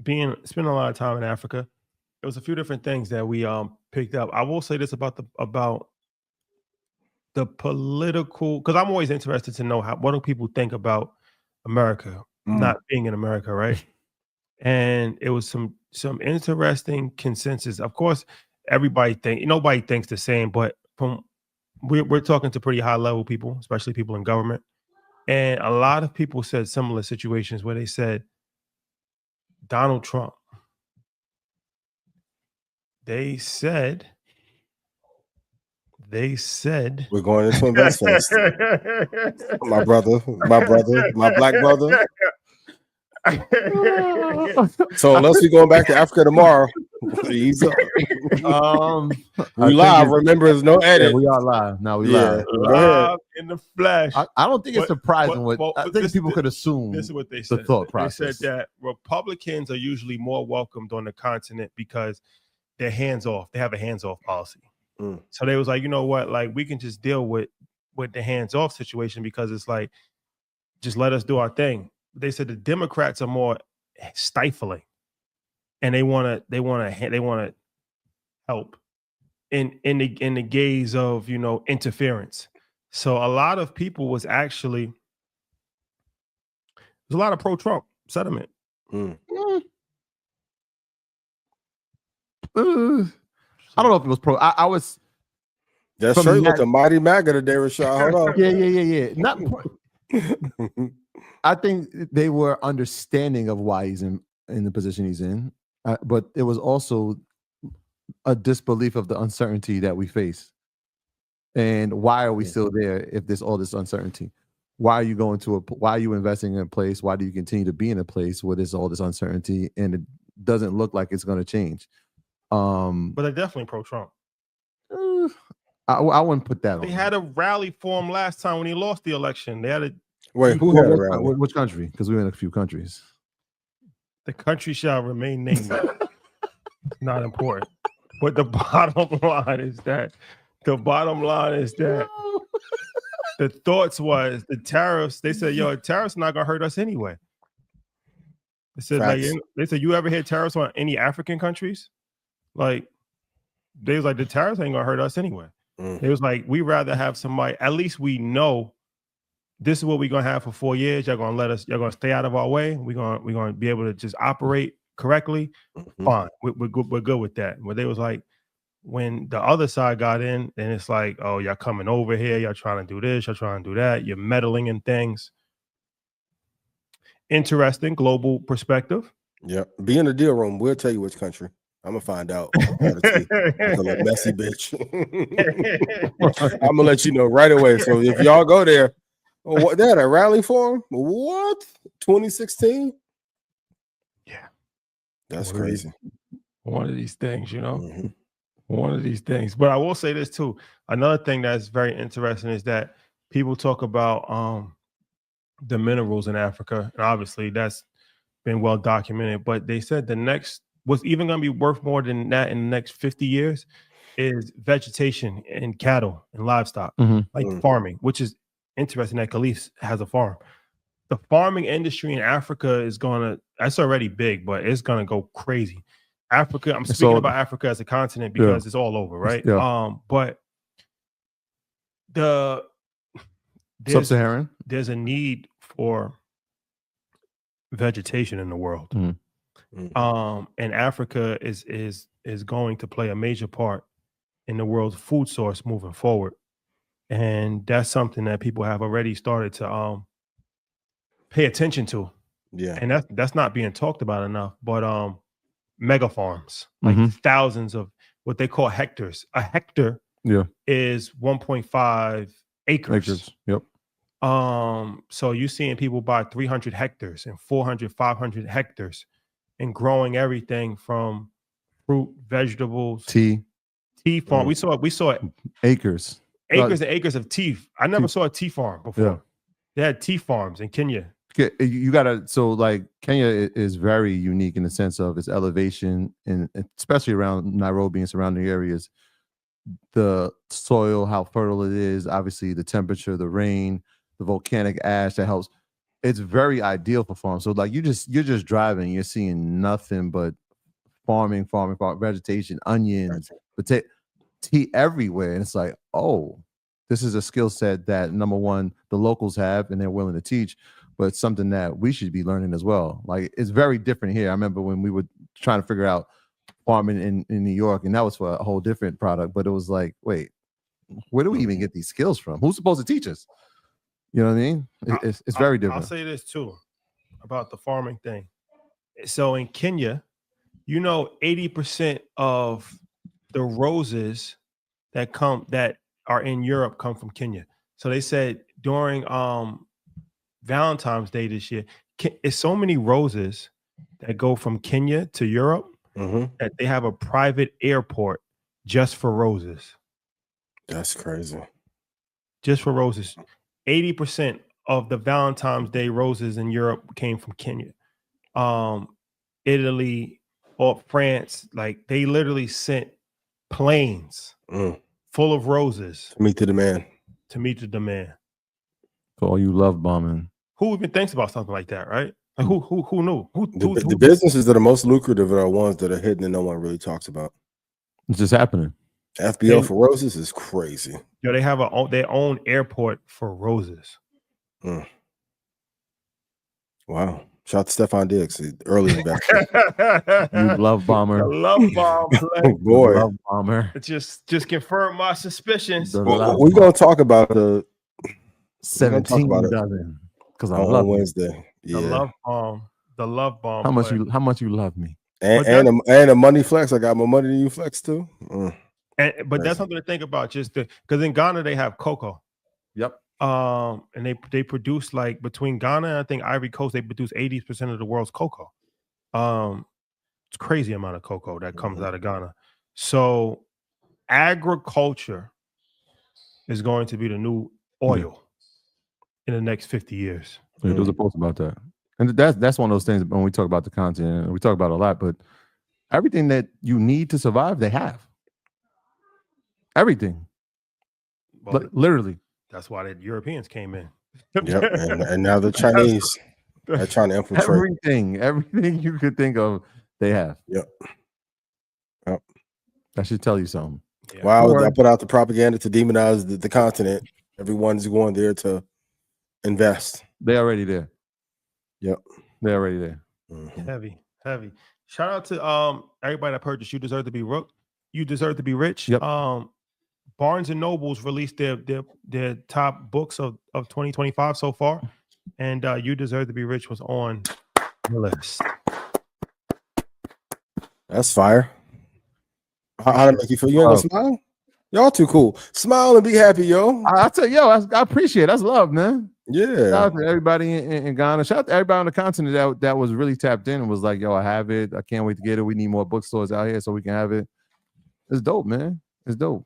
spending a lot of time in Africa, there was a few different things that we picked up. I will say this about the political, because I'm always interested to know what do people think about America not being in America, right? And it was some interesting consensus. Of course, nobody thinks the same, but we're talking to pretty high level people, especially people in government, and a lot of people said similar situations where they said Donald Trump. They said we're going into investments. my brother, my black brother. So unless we're going back to Africa tomorrow, we live. Remember, there's no edit. Yeah, we are live now. We live in the flesh. I don't think it's surprising. I think people could assume. This is what they said. The thought process. They said that Republicans are usually more welcomed on the continent because they're hands off. They have a hands off policy. So they was like, you know what? Like, we can just deal with the hands off situation because it's like, just let us do our thing. They said the Democrats are more stifling, and they want to help in the gaze of interference. So a lot of people was actually there's a lot of pro-Trump sentiment. I don't know if it was pro. I was. That's straight with the mighty MAGA today, Rashad. Hold on. Yeah. Not. I think they were understanding of why he's in the position he's in, but it was also a disbelief of the uncertainty that we face. And why are we still there if there's all this uncertainty? Why are you why are you investing in a place? Why do you continue to be in a place where there's all this uncertainty and it doesn't look like it's going to change? But they're definitely pro-Trump. I wouldn't put that on. They had a rally for him last time when he lost the election. They had a Wait, who had a rally? Which country? Because we're in a few countries. The country shall remain nameless. Not important. But the bottom line is that the thoughts was the tariffs. They said, tariffs not gonna hurt us anyway. They said, you ever hear tariffs on any African countries? Like, they was like, the tariffs ain't gonna hurt us anyway. It was like, we rather have somebody, at least we know this is what we're gonna have for 4 years. Y'all gonna stay out of our way. We're gonna be able to just operate correctly. Fine. We're good with that. But they was like, when the other side got in, then it's like, oh, y'all coming over here, y'all trying to do this, y'all trying to do that, you're meddling in things. Interesting global perspective. Yeah. Be in the deal room. We'll tell you which country. I'm gonna find out. I'm a messy bitch. I'm gonna let you know right away. So if y'all go there, what they had a rally for him? What? 2016? Yeah, that's crazy. One of these things, one of these things. But I will say this too. Another thing that's very interesting is that people talk about the minerals in Africa, and obviously that's been well documented. But they said what's even going to be worth more than that in the next 50 years is vegetation and cattle and livestock, like farming, which is interesting that Khalif has a farm. The farming industry in Africa that's already big, but it's going to go crazy. Africa, I'm speaking about Africa as a continent because it's all over, right? Yeah. But Sub-Saharan, there's a need for vegetation in the world. And Africa is going to play a major part in the world's food source moving forward. And that's something that people have already started to pay attention to. Yeah. And that's not being talked about enough. But mega farms, like thousands of what they call hectares. A hectare is 1.5 acres. Yep. So you're seeing people buy 300 hectares and 400, 500 hectares and growing everything from fruit, vegetables, tea farm. We saw acres and acres of tea. I never saw a tea farm before. Yeah. They had tea farms in Kenya. You gotta, so like Kenya is very unique in the sense of its elevation, and especially around Nairobi and surrounding areas. The soil, how fertile it is, obviously the temperature, the rain, the volcanic ash that helps. it's very ideal for farm. So like you're just driving, you're seeing nothing but farming, vegetation, onions, potato, tea everywhere. And it's like, oh, this is a skill set that number one, the locals have and they're willing to teach, but it's something that we should be learning as well. Like it's very different here. I remember when we were trying to figure out farming in New York, and that was for a whole different product, but it was like, wait, where do we even get these skills from? Who's supposed to teach us? You know what I mean? It's very different. I'll say this too about the farming thing. So in Kenya, 80% of the roses that are in Europe come from Kenya. So they said during Valentine's Day this year, it's so many roses that go from Kenya to Europe that they have a private airport just for roses. That's crazy. Just for roses. 80% of the Valentine's Day roses in Europe came from Kenya. Italy or France, like they literally sent planes full of roses to meet the demand. For all you love bombing. Who even thinks about something like that, right? Like who knew? The businesses that are most lucrative are ones that are hidden and no one really talks about. It's just happening. FBO for roses is crazy. They have their own airport for roses. Wow. Shout out to Stefan Diggs, early investor. You love bomber. The love bomb play. Boy. Love bomber. It just confirmed my suspicions. We're going to talk about the 17 dozen. Because I love Wednesday. Yeah. The love bomb. How much you love me. And a money flex. I got more money than you flex too. But that's something to think about, because in Ghana they have cocoa. Yep. And they produce, like, between Ghana and I think Ivory Coast, they produce 80% of the world's cocoa. It's crazy amount of cocoa that comes out of Ghana. So agriculture is going to be the new oil in the next 50 years. Yeah, there's a post about that. And that's one of those things when we talk about the content, we talk about it a lot, but everything that you need to survive, they have. Everything. Well, literally. That's why the Europeans came in. Yep. And now the Chinese are trying to infiltrate. Everything you could think of, they have. Yep. That should tell you something. Yeah. Wow, I put out the propaganda to demonize the continent. Everyone's going there to invest. They're already there. Yep. They're already there. Heavy. Shout out to everybody that purchased You Deserve to Be Rook. You Deserve to Be Rich. Yep. Barnes and Nobles released their top books of 2025 so far, and You Deserve to Be Rich was on the list. That's fire. How to make you feel? You ain't gonna smile? Y'all too cool. Smile and be happy, yo. I tell you, I appreciate it. That's love, man. Yeah. Shout out to everybody in Ghana. Shout out to everybody on the continent that was really tapped in and was like, yo, I have it. I can't wait to get it. We need more bookstores out here so we can have it. It's dope, man. It's dope.